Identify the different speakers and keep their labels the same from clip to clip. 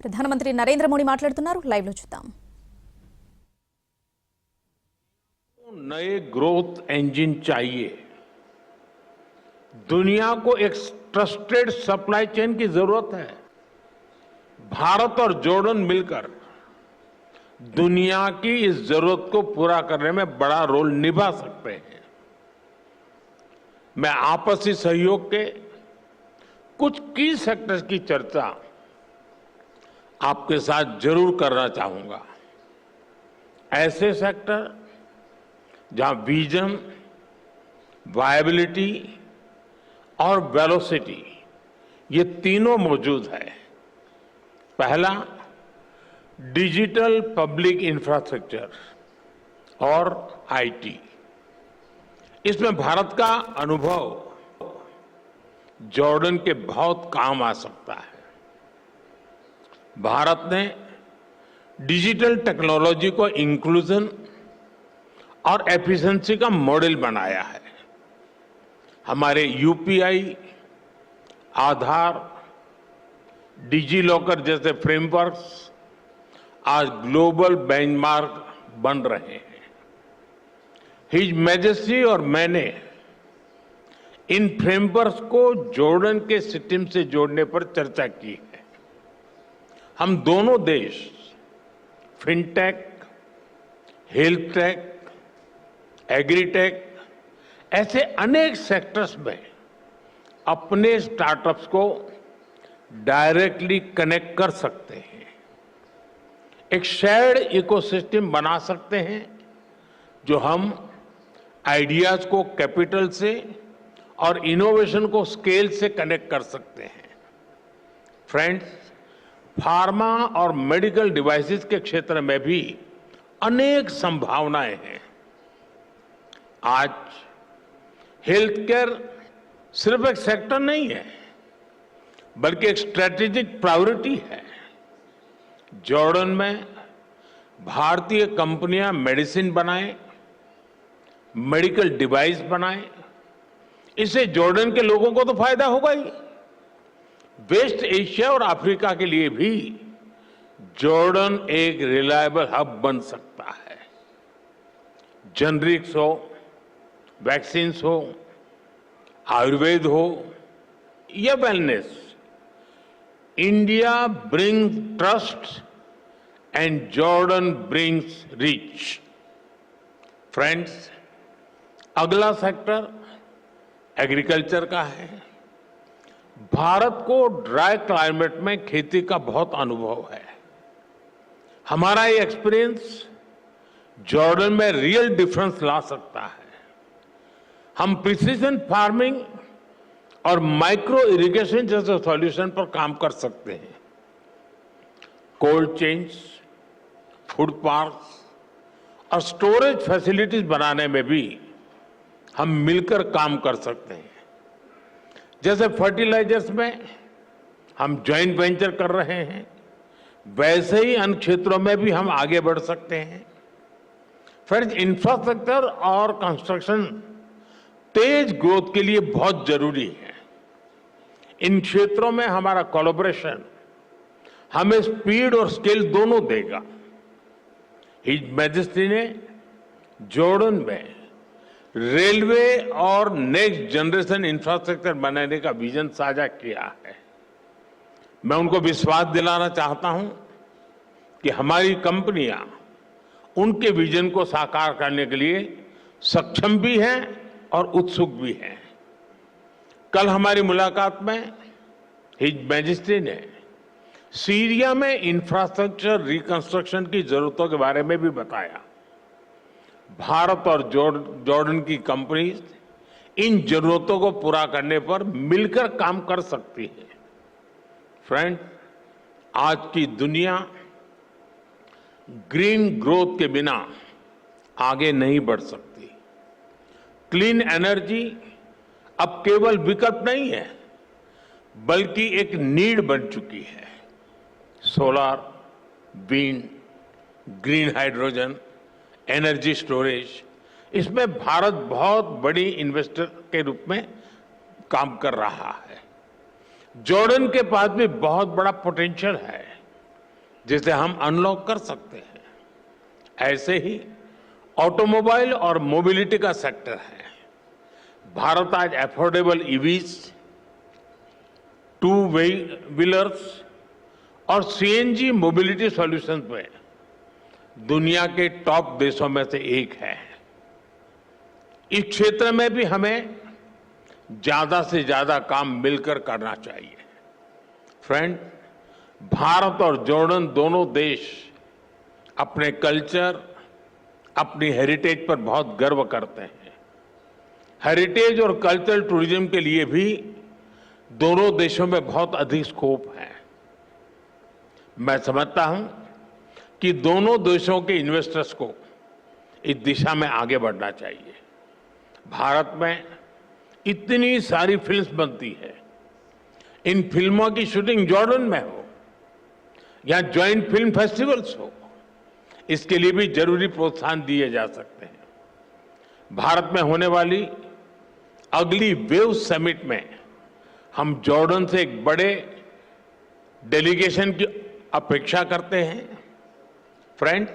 Speaker 1: ప్రధానమంత్రి నరేంద్ర మోడీ మాట్లాడుతున్నారు. లైవ్ లో చూద్దాం.
Speaker 2: नए ग्रोथ इंजन चाहिए. दुनिया को एक ट्रस्टेड सप्लाई चेन की जरूरत है. भारत और जॉर्डन मिलकर दुनिया की इस जरूरत को पूरा करने में बड़ा रोल निभा सकते हैं. मैं आपसी सहयोग के कुछ की सेक्टर्स की चर्चा आपके साथ जरूर करना चाहूंगा. ऐसे सेक्टर जहां विजन, वायबिलिटी और वेलोसिटी ये तीनों मौजूद है. पहला, डिजिटल पब्लिक इंफ्रास्ट्रक्चर और आईटी. इसमें भारत का अनुभव जॉर्डन के बहुत काम आ सकता है. भारत ने डिजिटल टेक्नोलॉजी को इंक्लूजन और एफिशिएंसी का मॉडल बनाया है. हमारे यूपीआई, आधार, डिजी लॉकर जैसे फ्रेमवर्क्स आज ग्लोबल बेंचमार्क बन रहे हैं. हिज मैजेस्टी और मैंने इन फ्रेमवर्क्स को जॉर्डन के सिस्टम से जोड़ने पर चर्चा की है. हम दोनों देश फिनटेक, हेल्थ टेक, एग्रीटेक ऐसे अनेक सेक्टर्स में अपने स्टार्टअप्स को डायरेक्टली कनेक्ट कर सकते हैं. एक शेयर्ड इकोसिस्टम बना सकते हैं जो हम आइडियाज को कैपिटल से और इनोवेशन को स्केल से कनेक्ट कर सकते हैं. फ्रेंड्स, फार्मा और मेडिकल डिवाइसेस के क्षेत्र में भी अनेक संभावनाएं हैं. आज हेल्थ केयर सिर्फ एक सेक्टर नहीं है बल्कि एक स्ट्रेटेजिक प्रायोरिटी है. जॉर्डन में भारतीय कंपनियां मेडिसिन बनाएं, मेडिकल डिवाइस बनाएं, इससे जॉर्डन के लोगों को तो फायदा होगा ही. वेस्ट एशिया और अफ्रीका के लिए भी जॉर्डन एक रिलायबल हब बन सकता है. जेनरिक्स हो, वैक्सीन्स हो, आयुर्वेद हो या wellness, India brings trust and Jordan brings reach. Friends, अगला सेक्टर एग्रीकल्चर का है. भारत को ड्राई क्लाइमेट में खेती का बहुत अनुभव है. हमारा ये एक्सपीरियंस जॉर्डन में रियल डिफरेंस ला सकता है. हम प्रिसीजन फार्मिंग और माइक्रो इरिगेशन जैसे सॉल्यूशन पर काम कर सकते हैं. कोल्ड चेन्स, फूड पार्क्स और स्टोरेज फैसिलिटीज बनाने में भी हम मिलकर काम कर सकते हैं. जैसे फर्टिलाइजर्स में हम जॉइंट वेंचर कर रहे हैं, वैसे ही अन्य क्षेत्रों में भी हम आगे बढ़ सकते हैं. फ्रेंड्स, इंफ्रास्ट्रक्चर और कंस्ट्रक्शन तेज ग्रोथ के लिए बहुत जरूरी है. इन क्षेत्रों में हमारा कोलैबोरेशन हमें स्पीड और स्केल दोनों देगा. हिज मैजेस्टी ने जॉर्डन में रेलवे और नेक्स्ट जनरेशन इंफ्रास्ट्रक्चर बनाने का विजन साझा किया है. मैं उनको विश्वास दिलाना चाहता हूं कि हमारी कंपनियां उनके विजन को साकार करने के लिए सक्षम भी हैं और उत्सुक भी हैं. कल हमारी मुलाकात में हिज मैजेस्टी ने सीरिया में इंफ्रास्ट्रक्चर रिकंस्ट्रक्शन की जरूरतों के बारे में भी बताया. भारत और जॉर्डन की कंपनीज इन जरूरतों को पूरा करने पर मिलकर काम कर सकती है. फ्रेंड, आज की दुनिया ग्रीन ग्रोथ के बिना आगे नहीं बढ़ सकती. क्लीन एनर्जी अब केवल विकल्प नहीं है बल्कि एक नीड बन चुकी है. Solar, wind, green hydrogen, energy storage, इसमें भारत बहुत बड़ी इन्वेस्टर के रूप में काम कर रहा है. जॉर्डन के पास भी बहुत बड़ा पोटेंशियल है. जिसे हम अनलॉक कर सकते हैं। ऐसे ही ऑटोमोबाइल और मोबिलिटी का सेक्टर है। भारत आज अफोर्डेबल ईवीज, टू व्हीलर्स और सीएनजी मोबिलिटी सॉल्यूशंस में दुनिया के टॉप देशों में से एक है। इस क्षेत्र में भी हमें ज्यादा से ज्यादा काम मिलकर करना चाहिए। फ्रेंड, भारत और जॉर्डन दोनों देश अपने कल्चर, अपनी हेरिटेज पर बहुत गर्व करते हैं। हेरिटेज और कल्चरल टूरिज्म के लिए भी दोनों देशों में बहुत अधिक स्कोप है। मैं समझता हूं कि दोनों देशों के इन्वेस्टर्स को इस दिशा में आगे बढ़ना चाहिए। भारत में इतनी सारी फिल्म्स बनती है, इन फिल्मों की शूटिंग जॉर्डन में हो या ज्वाइंट फिल्म फेस्टिवल्स हो, इसके लिए भी जरूरी प्रोत्साहन दिए जा सकते हैं। भारत में होने वाली अगली वेव समिट में हम जॉर्डन से एक बड़े डेलीगेशन की अपेक्षा करते हैं। फ्रेंड,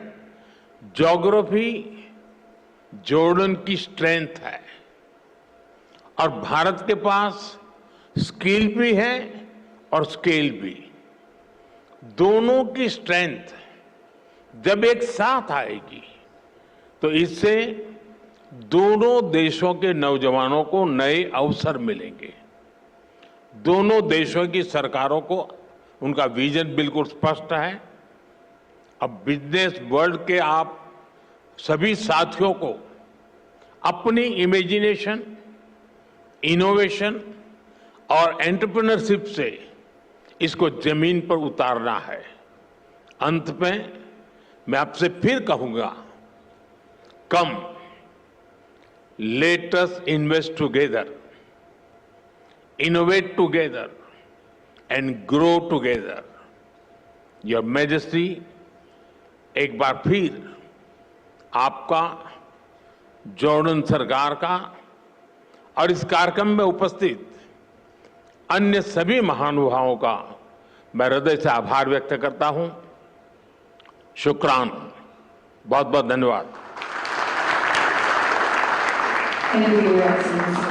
Speaker 2: ज्योग्राफी जॉर्डन की स्ट्रेंथ है और भारत के पास स्किल भी है और स्केल भी। दोनों की स्ट्रेंथ जब एक साथ आएगी तो इससे दोनों देशों के नौजवानों को नए अवसर मिलेंगे। दोनों देशों की सरकारों को उनका विजन बिल्कुल स्पष्ट है। अब बिजनेस वर्ल्ड के आप सभी साथियों को अपनी इमेजिनेशन, इनोवेशन और एंटरप्रेन्योरशिप से इसको जमीन पर उतारना है। अंत में मैं आपसे फिर कहूंगा, come let us invest together, innovate together and grow together. Your majesty, एक बार फिर आपका, जॉर्डन सरकार का और इस कार्यक्रम में उपस्थित अन्य सभी महानुभावों का मैं हृदय से आभार व्यक्त करता हूं। शुक्रान, बहुत बहुत धन्यवाद।
Speaker 3: Thank you, Your Excellency.